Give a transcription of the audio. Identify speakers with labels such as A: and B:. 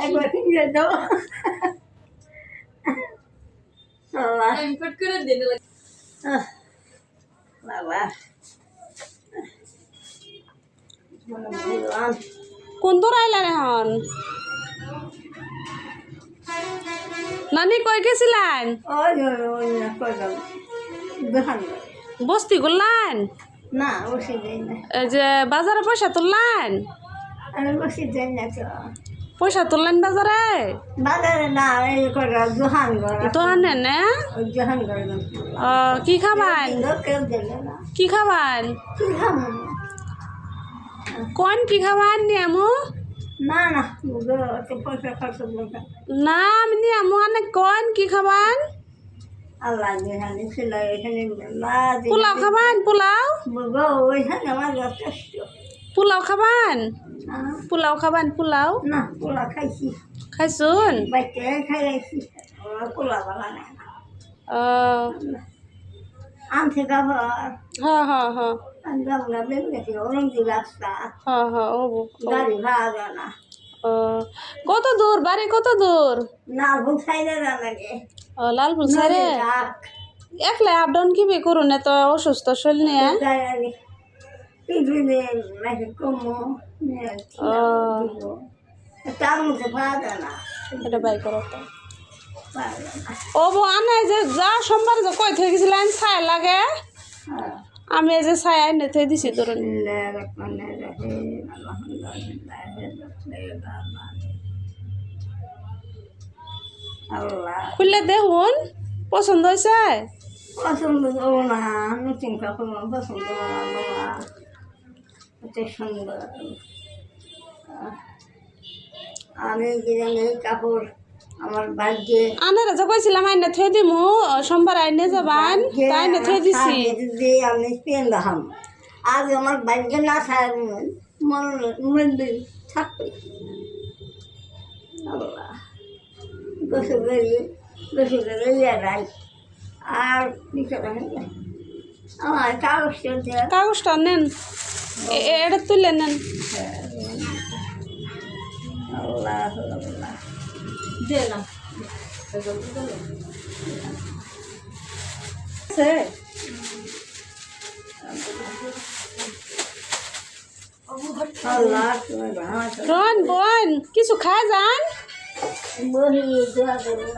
A: একবার ফিরে দাও বাবা
B: কোন দূর আইলেন এখন নানি কই গেছিলেন বস্তি করলেন
A: না বসে যাই না
B: এই যে বাজারে পয়সা তুললেন
A: আমি বসে যাই না তো
B: পয়সা তুললেন বাজারে
A: বাজারে না এই করে জোহান ঘর
B: তো আনেন না
A: জোহান ঘর
B: কি খাবেন
A: কেউ দিলে না
B: কি খাবেন
A: কি খাবো
B: কোন কি খাবেন নিয়ামু
A: না না তো পয়সা খরচ করবে
B: না আমি নিয়ামু অনেক কোন কি খাবেন
A: আল্লাহ যেখানে ছিল এখানে
B: পোলাও খাবেন পোলাও
A: গো ওইখানে আমার যথেষ্ট
B: পোলাও খাবেন পোলাও খাবেন পোলাও
A: না পোলা খাইছি
B: খাইছুন
A: বাচ্চা খাইছি পোলা বালা না আনছে খাবার
B: হ্যাঁ হ্যাঁ হ্যাঁ
A: গামলা বের গেছে অরঙ্গি রাস্তা
B: হ্যাঁ হ্যাঁ ও
A: গাড়ি ভাড়া যায় না
B: কত দূর বাড়ি কত দূর
A: না ভুক সাইডে যা লাগে
B: লালপুর সারে একলা আপ ডাউন কি করুন এত অসুস্থ শরীর নিয়ে
A: কমো তার মধ্যে ভাড়া যায় না
B: এটা বাই করো তো ও বো আনে যে যা সোমবার যে কই থেকে গেছিলেন ছাই লাগে আমি এই যে ছাই আইনে থই দিছি ধরুন খুললে দেখুন পছন্দ হয়েছে
A: পছন্দ করবো না নতুন কাপড় পছন্দ করবো না সুন্দর আমি এই কাপড় আমার ভাগ্যে
B: আনে রাজা কইছিলাম আইনে থই দিমু সোমবার আইনে যাবান তাই আইনে থই দিছি
A: আমি পেন দেখাম আজ আমার ভাগ্যে না খায় মনে থাকবে আল্লাহ গোসল করে রাই আর আমার
B: কাগজটা নেন এটা তুলে নেন
A: আল্লাহ
B: রন বোন কিছু খায় যান
A: বহি দোয়া করুন